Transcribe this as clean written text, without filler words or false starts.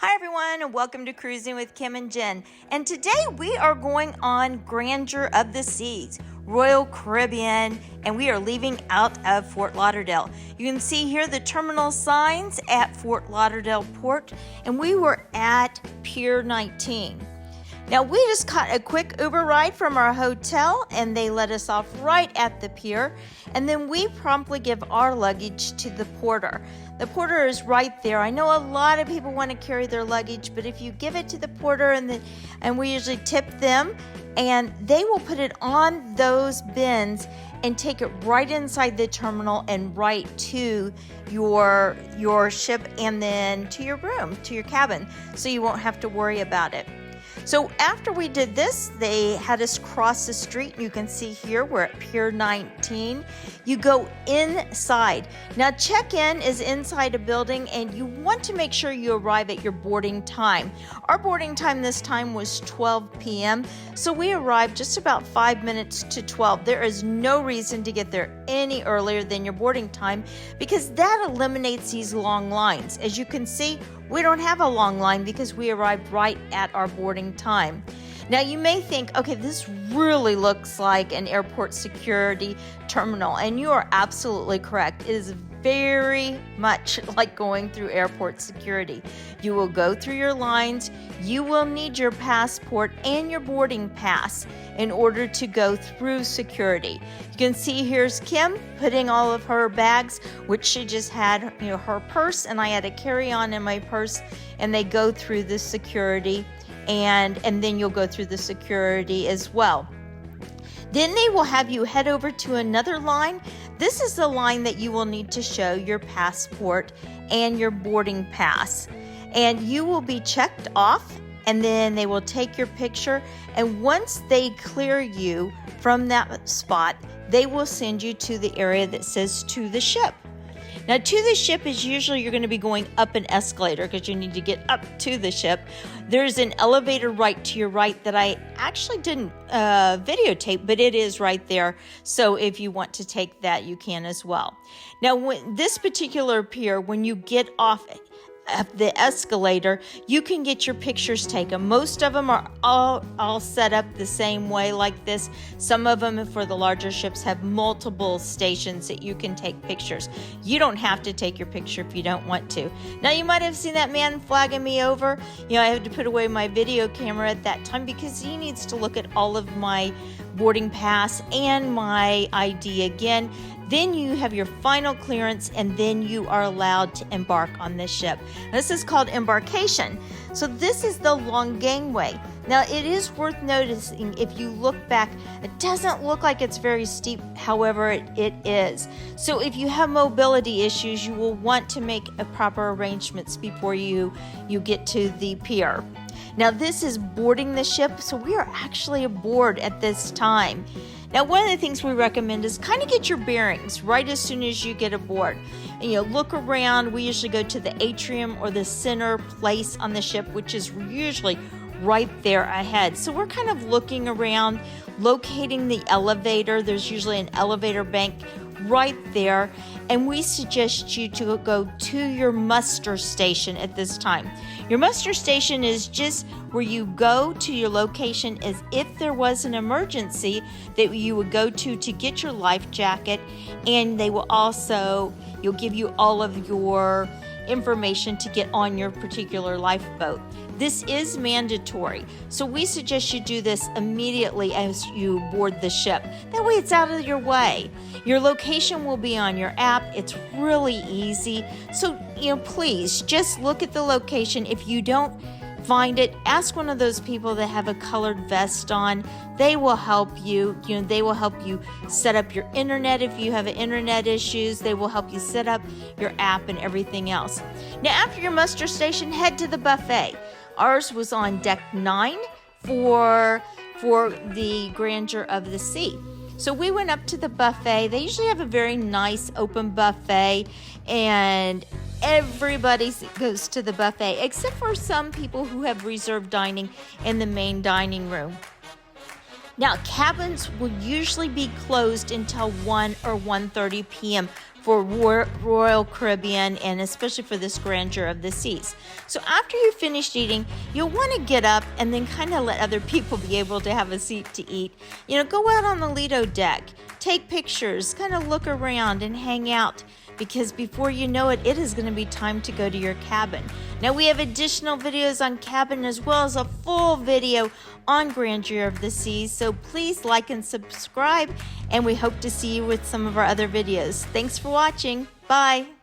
Hi everyone, and welcome to Cruising with Kim and Jen. And today we are going on Grandeur of the Seas, Royal Caribbean, and we are leaving out of Fort Lauderdale. You can see here the terminal signs at Fort Lauderdale Port, and we were at Pier 19. Now we just caught a quick Uber ride from our hotel and they let us off right at the pier, and then we promptly give our luggage to the porter. The porter is right there. I know a lot of people want to carry their luggage, but if you give it to the porter and we usually tip them, and they will put it on those bins and take it right inside the terminal and right to your ship and then to your room, to your cabin, so you won't have to worry about it. So after we did this, they had us cross the street. You can see here we're at Pier 19. You go inside. Now check-in is inside a building, and you want to make sure you arrive at your boarding time. Our boarding time this time was 12 p.m. So we arrived just about 5 minutes to 12. There is no reason to get there any earlier than your boarding time because that eliminates these long lines. As you can see, we don't have a long line because we arrived right at our boarding time. Now you may think, okay, this really looks like an airport security terminal, and you are absolutely correct. It is very much like going through airport security. You will go through your lines. You will need your passport and your boarding pass in order to go through security. You can see here's Kim putting all of her bags, which she just had, her purse, and I had a carry-on in my purse, and they go through the security, and then you'll go through the security as well. Then they will have you head over to another line. This is the line that you will need to show your passport and your boarding pass. And you will be checked off, and then they will take your picture. And once they clear you from that spot, they will send you to the area that says to the ship. Now, to the ship is usually you're going to be going up an escalator because you need to get up to the ship. There's an elevator right to your right that I actually didn't videotape, but it is right there. So if you want to take that, you can as well. Now, this particular pier, when you get off the escalator, you can get your pictures taken. Most of them are all set up the same way like this. Some of them for the larger ships have multiple stations that you can take pictures. You don't have to take your picture if you don't want to. Now you might have seen that man flagging me over. I had to put away my video camera at that time because he needs to look at all of my boarding pass and my ID again. Then you have your final clearance, and then you are allowed to embark on this ship. This is called Embarkation. So this is the long gangway. Now it is worth noticing, if you look back, it doesn't look like it's very steep, however it is. So if you have mobility issues, you will want to make a proper arrangements before you get to the pier. Now this is boarding the ship, so we are actually aboard at this time. Now, one of the things we recommend is kind of get your bearings right as soon as you get aboard. And, look around. We usually go to the atrium or the center place on the ship, which is usually right there ahead. So we're kind of looking around, locating the elevator. There's usually an elevator bank right there, and we suggest you to go to your muster station at this time. Your muster station is just where you go to your location as if there was an emergency that you would go to get your life jacket, and they will you'll give you all of your information to get on your particular lifeboat. This is mandatory, so we suggest you do this immediately as you board the ship. That way it's out of your way. Your location will be on your app. It's really easy. So, please just look at the location. If you don't find it, ask one of those people that have a colored vest on. They will help you. They will help you set up your internet if you have internet issues. They will help you set up your app and everything else. Now, after your muster station, head to the buffet. Ours was on deck 9 for the Grandeur of the Sea. So we went up to the buffet. They usually have a very nice open buffet, and everybody goes to the buffet except for some people who have reserved dining in the main dining room. Now, cabins will usually be closed until 1 or 1:30 p.m. for Royal Caribbean, and especially for this Grandeur of the Seas. So after you're finished eating, you'll want to get up and then kind of let other people be able to have a seat to eat. You know, go out on the Lido deck, take pictures, kind of look around and hang out, because before you know it, it is going to be time to go to your cabin. Now we have additional videos on cabin as well as a full video on Grandeur of the Seas, so please like and subscribe, and we hope to see you with some of our other videos. Thanks for watching. Bye.